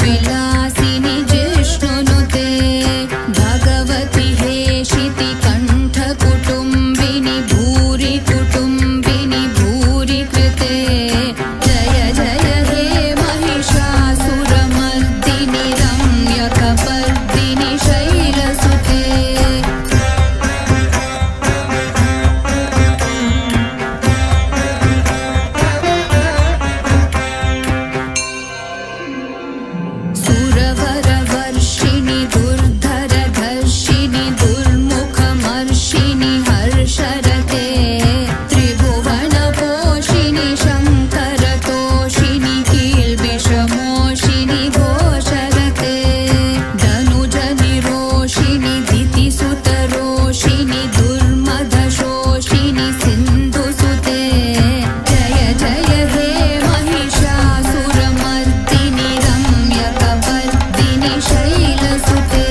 विलासिनि जिष्णुनुते भगवति हेशिति कण्ठ कुटुम्बिनि भूरि कुटुम्बिनि भूरि कृते जय जय हे महिषासुरमर्दिनि रम्यकपर्दिनि शैलसुते सुरवरवर्षिणि दुर्धरधर्षिणि दुर्मुखमर्षिणि हर्षरते त्रिभुवनपोषिणि शङ्करतोषिणि कील्बिषमोषिणि घोषरते धनुजनिरोषिणि दितिसुतरोषिणि दुर्मदशोषिणि सिन्धुसुते जय जय हे महिषासुरमर्दिनि रम्यकपर्दिनि शैलसुते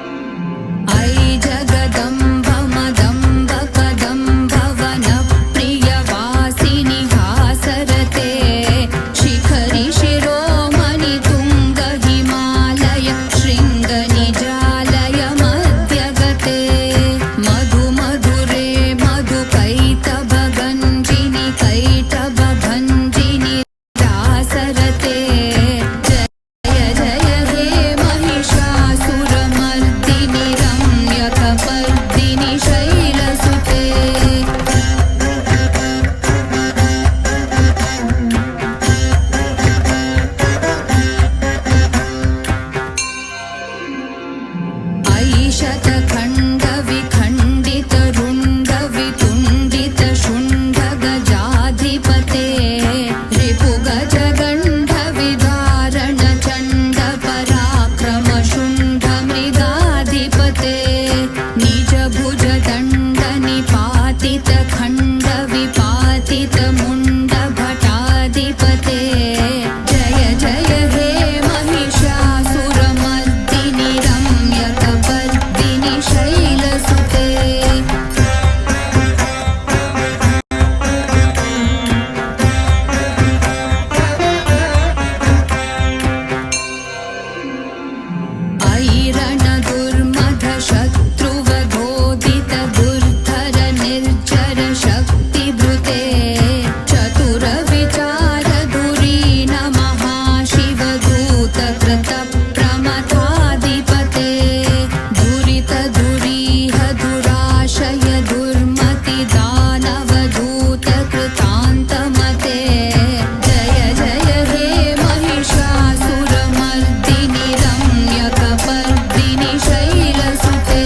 ऐ जगदम्ब मदम्ब कदम्ब वनप्रियवासिनि हासरते शिखरि शिरोमणि तुङ्ग हिमालय शृङ्गनिजालय मध्यगते मधु मधुरे मधुकैटभगञ्जिनि कैटभभञ्जिनि दासरते जय जय हे महिषासुरमर्दिनि रम्यकपर्दिनि शैलसुते ऐ शतखण्डविखण्डितरुण्डवितुण्डितशुण्डगजाधिपते रिपुगजगण्डविदारणचण्डपराक्रमशुण्डमृगाधिपते निजभुजदण्डनिपातितखण्डविपातितमुण्डभटाधिपते जय जय हे महिषासुरमर्दिनि रम्यकपर्दिनि शैलसुते ऐरणदुर्मधशत्रुवधोदित दुर्धर निर्जर शक्तिभृते चतुरविचारधुरीन महाशिवदूतकृतप्रमथाधिपते दुरितधुरीह दुराशय दुर्मति दानवदूतकृतान्तमते जय जय हे महिषासुरमर्दिनि रम्यकपर्दिनि शैलसुते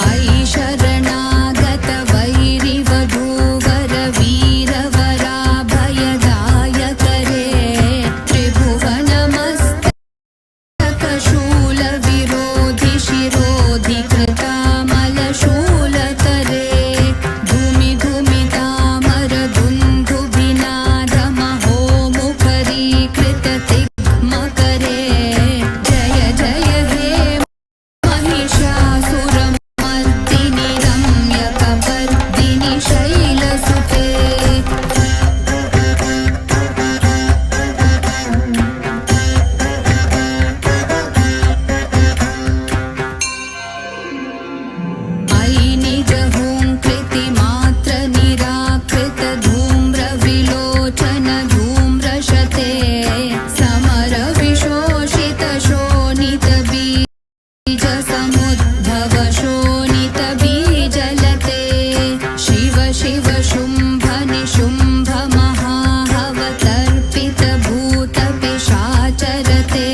ऐ शरणागत वैरिवधूवर वीरवराभयदायकरे त्रिभुवनमस्तकशूलविरोधि शिरोधि कृतामलशूलतरे धूमि धूमितामर दुन्दुभिनादमहोमुखरीकृततिग्मकरे जय जय हे महिषासुरमर्दिनि रम्यकपर्दिनि शैलसुते ऐ निजहुङ्कृतिमात्र निराकृत धूम्रविलोचन धूम्रशते समरविशोषित शोणित बीजसमुद्भव शोणित बीजलते शिव शिव शुम्भ निशुम्भ महाहवतर्पित भूत पिशाचरते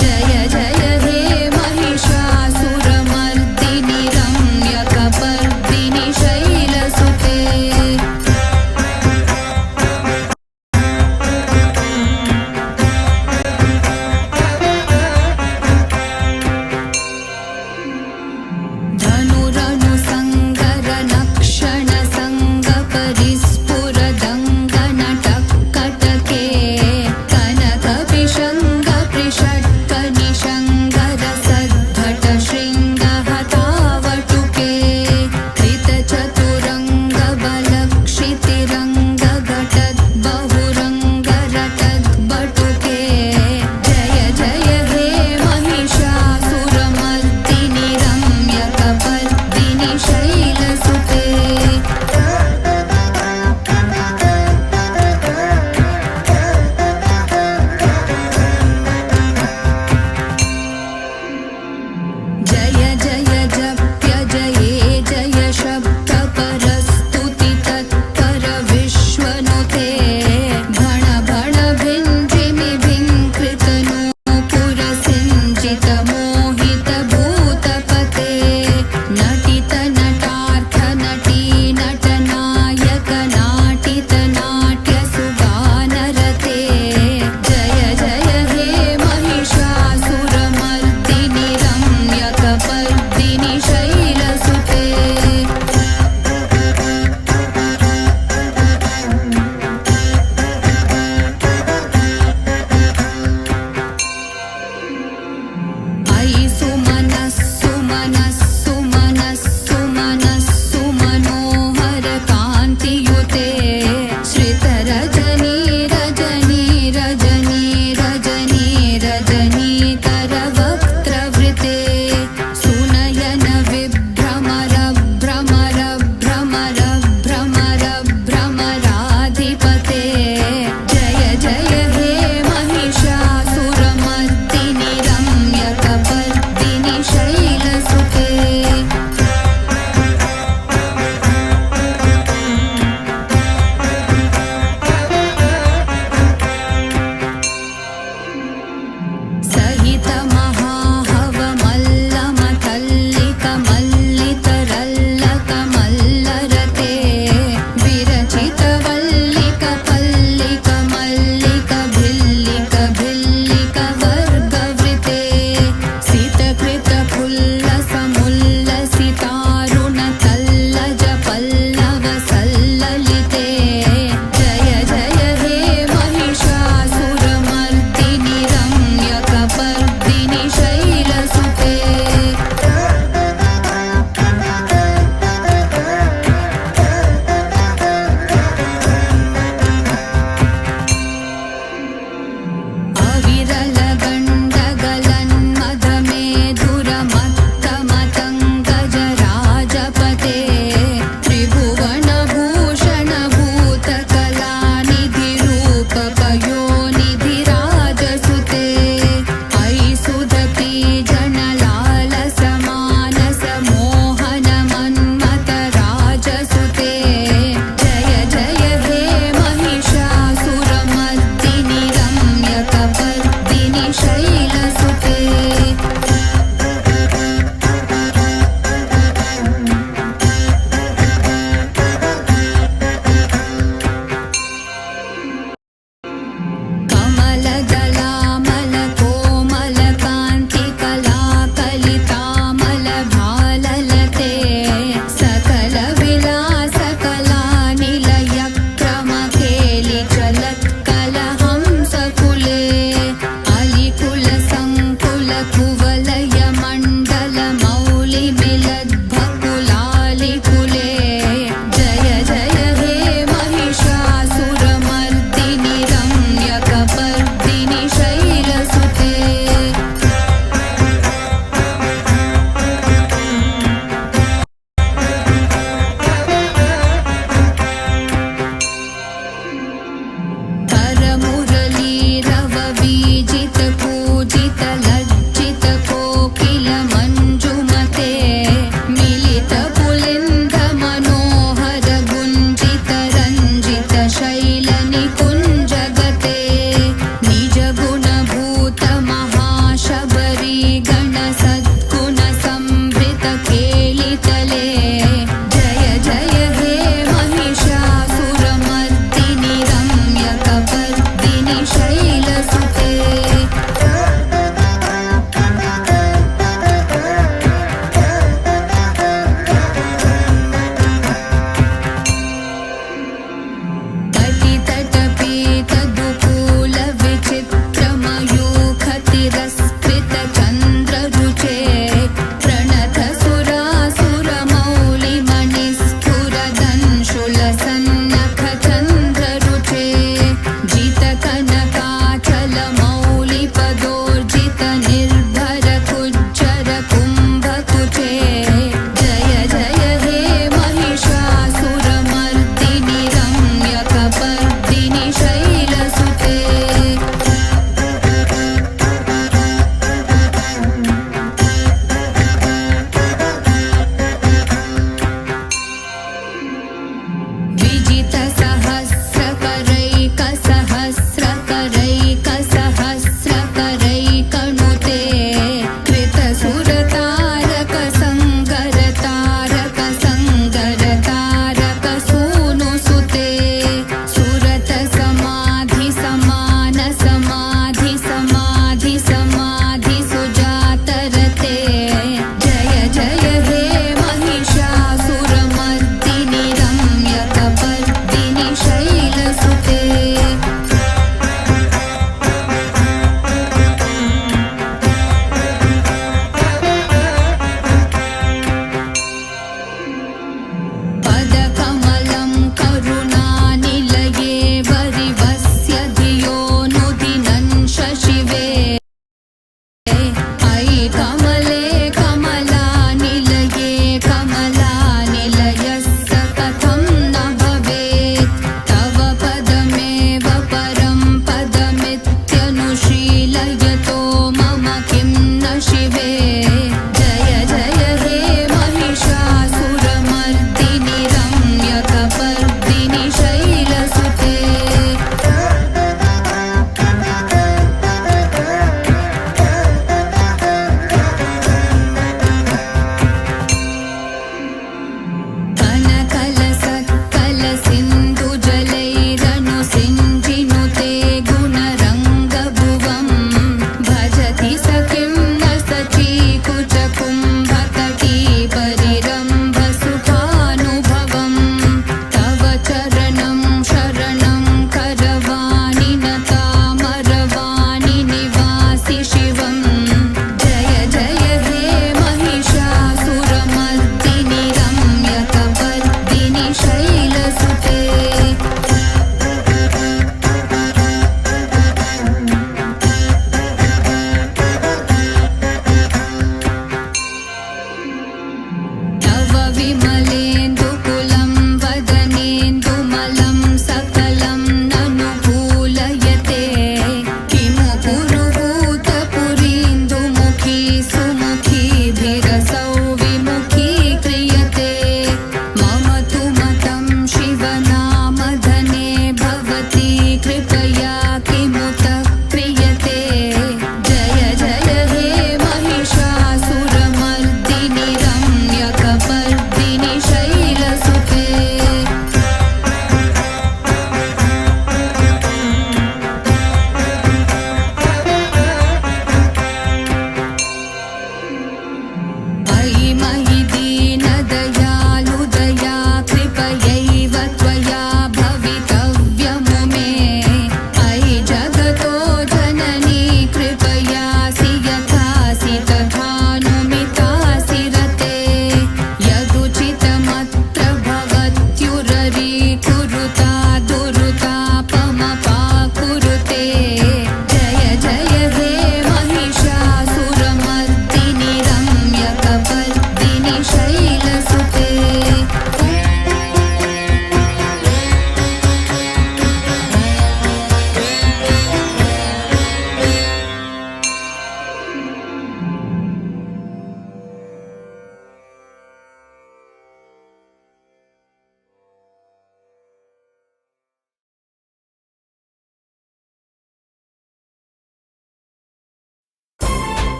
जय जय हे महिषासुरमर्दिनि रम्यकपर्दिनि शैलसुते धनुरनुसङ्गर नक्षण सङ्गप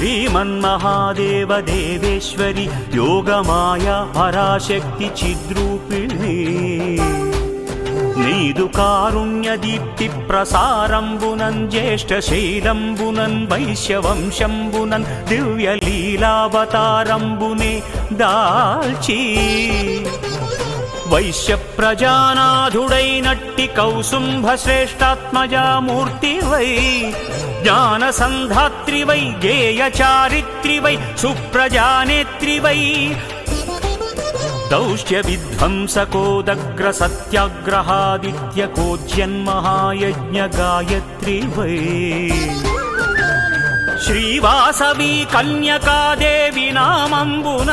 శ్రీమన్మహాదేవ దేవేశ్వరి యోగమాయా పరాశక్తి చిద్రూపిణి నీదు కారుణ్య దీప్తి ప్రసారంబునన్ జ్యేష్ఠ శైలంబునన్ వైశ్యవంశంబునన్ దివ్య లీలావతారంబునే దాల్చి వైశ్య ప్రజానాథుడైనట్టి కౌసుంభ శ్రేష్టాత్మజామూర్తివై జ్ఞాన సంధాత్రివై గేయ చారిత్రివై సుప్రజానేత్రివై దౌష్ట్య విధ్వంసకోదగ్ర సత్యాగ్రహాదిత్యకోజ్యన్మహాయజ్ఞ గాయత్రి వై శ్రీవాసవి కన్యకాదేవి నామంబున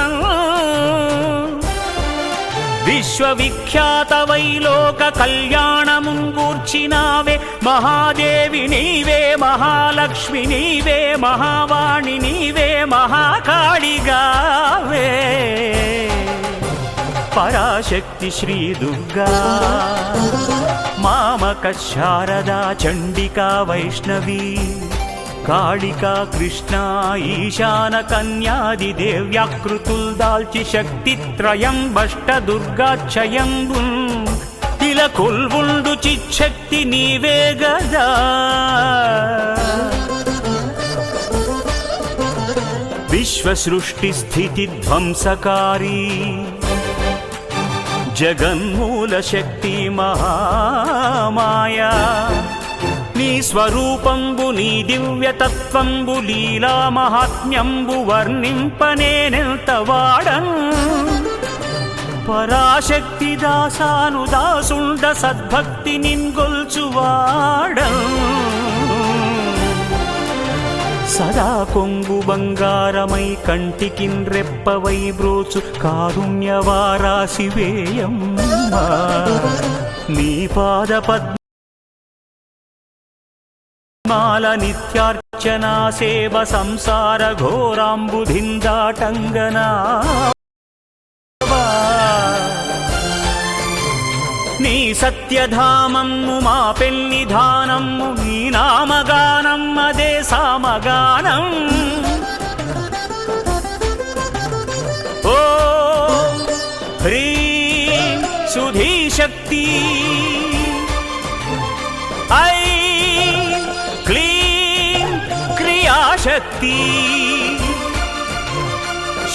విశ్వవిఖ్యాత వైలోక కళ్యాణముంగూర్చినావే మహాదేవి నీవే మహాలక్ష్మి నీవే మహావాణి నీవే మహాకాళిగావే పరాశక్తి శ్రీ దుర్గా మామక శారదా చండికా వైష్ణవీ కాళికా కృష్ణ ఈశాన కన్యాది దేవ్యాకృతుల్ దాల్చి శక్తిత్రయం బష్ట దుర్గాక్షయంబున్ ఇలా కొల్వుండు చిచ్చక్తి నీవే గదా విశ్వ సృష్టి స్థితి ధ్వంసకారీ జగన్మూల శక్తి మహామాయా నీ స్వరూపంబు నీ దివ్యతత్వంబు లీలా మహాత్మ్యంబు వర్ణింపనేనెంత వాడన్ పరాశక్తి దాసాను దాసుండ సద్భక్తి నిన్గొల్చువాడన్ సదా కొంగు బంగారమై కంటికిన్ రెప్పవై బ్రోచు కారుణ్యవారాశివేయమ్మ నీ పాద పద్మాల నిత్యార్చనా సేవ సంసార ఘోరాంబుధిందాటంగనా నీ సత్యధామము మా పెన్నిధానము నీ నామగానం అదే సామగానం ఓ హ్రీం సుధీశక్తి ఐ క్లీం క్రియాశక్తి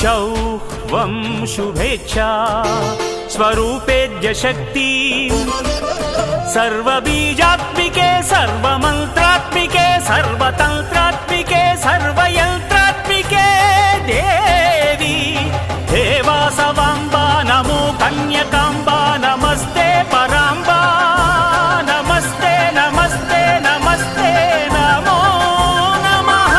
శౌహ్వం శుభేచ్ఛా स्वरूपेद्य शक्ति सर्वबीजात्मिके सर्वमन्त्रात्मिके सर्वतन्त्रात्मिके सर्वयन्त्रात्मिके देवी देवासवाम्बा नमो कन्यकाम्बा नमस्ते पराम्बा नमस्ते नमस्ते नमस्ते नमो नमः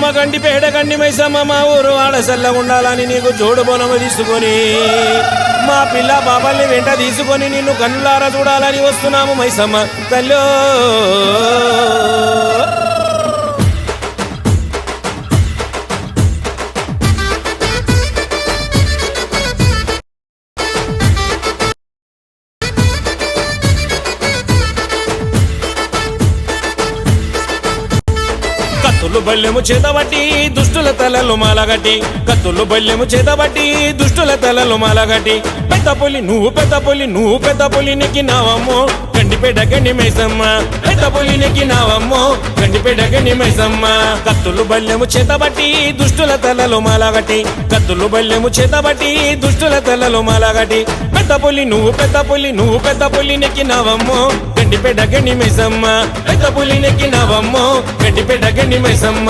అమ్మ గండి పేడ గండి మైసమ్మ మా ఊరు ఆడసల్ల ఉండాలని నీకు జోడు బోనము తీసుకొని మా పిల్ల బాబాల్ని వెంట తీసుకొని నిన్ను కన్నులారా చూడాలని వస్తున్నాము మైసమ్మ తల్లో. కత్తులు బల్లెము చేతబట్టి దుష్టుల తలలు మాలగట్టి, కత్తులు బల్లెము చేతబట్టి దుష్టుల తలలు మాలగట్టి, పెద్ద పులి నువ్వు పెద్ద పులి నువ్వు పెద్ద పులి నెక్కినావమ్మో గండిపేట గండి మైసమ్మ, పెద్ద పులి నెక్కినావమ్మో గండిపేట గండి మైసమ్మ. కత్తులు బల్లెము చేతబట్టి దుష్టుల తలలు మాలగట్టి, కత్తులు బల్లెము చేతబట్టి దుష్టుల తలలు మాలగట్టి, పెద్ద పులి నువ్వు పెద్ద పులి నువ్వు పెద్ద పులి నెక్కినావమ్మో గండిపేట గండి మైసమ్మ, పెద్ద పులి నెక్కినావమ్మో గండిపేట గండి మైసమ్మ.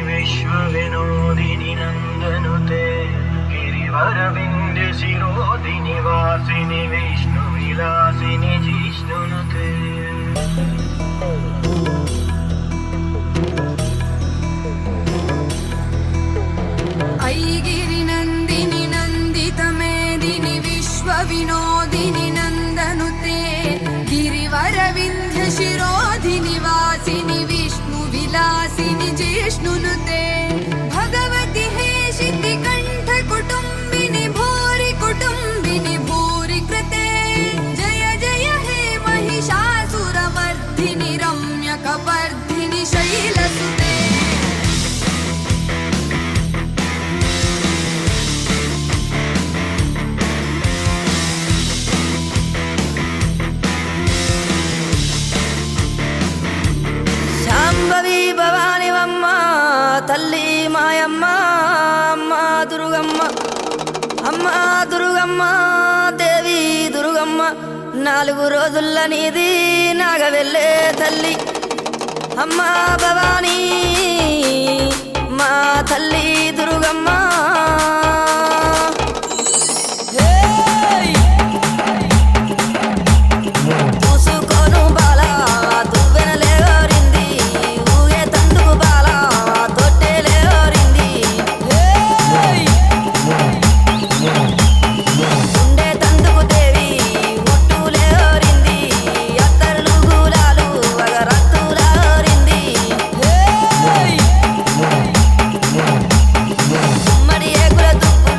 విశ్వ వినోదిని నందనుతే గిరివరవింద శిరోదిని వాసిని విష్ణు విలాసిని జిష్ణునుతే. ऐगिरि नन्दिनि नन्दितमेदिनि विश्वविनोदिनि नन्दनुते गिरिवरविन्ध्य शिरोधिनि वासिनि विष्णुविलासिनि जिष्णुनुते. भगवति हेशिति कण्ठ कुटुम्बिनि भूरि कुटुम्बिनि भूरि कृते. जय जय हे महिषासुरमर्दिनि रम्यकपर्दिनि शैलसुते. శాంభవి భవానివమ్మ తల్లి మాయమ్మ అమ్మ దుర్గమ్మ, అమ్మ దుర్గమ్మ దేవి దుర్గమ్మ. 4 రోజుల నీది నాగవెళ్ళే తల్లి అమ్మ భవానీ మా తల్లి దుర్గమ్మ. చూసుకోను బాలా దువ్వెనలేరింది, ఊగే తందుకు బాలా తొట్టెలేరింది. ఉండే తందుకు దేవి ఉట్టులేరింది, అత్తర్లు గులాలు అగరత్తులారింది. ఉమ్మడి ఏకుల దుప్పు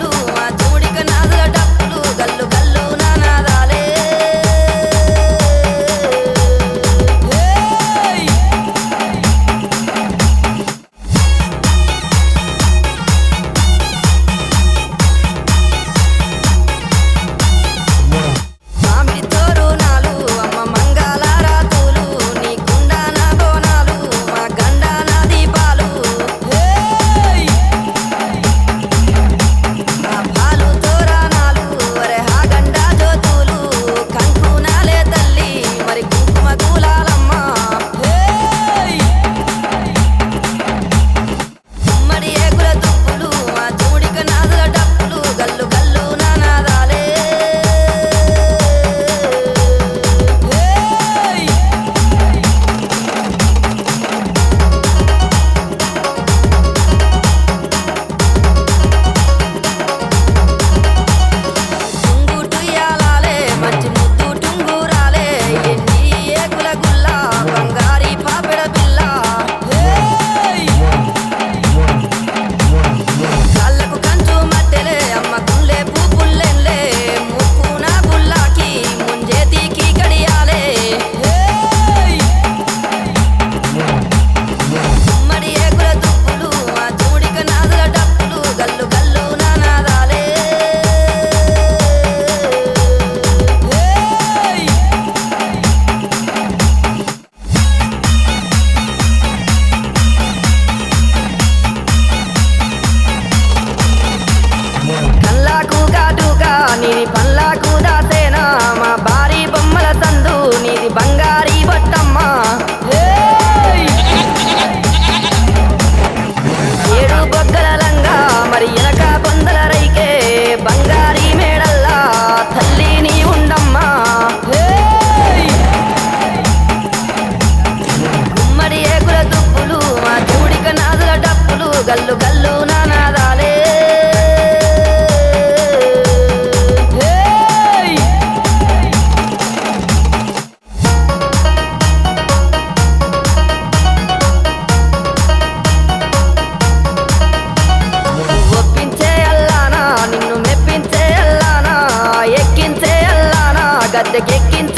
గద్దెకెక్కింత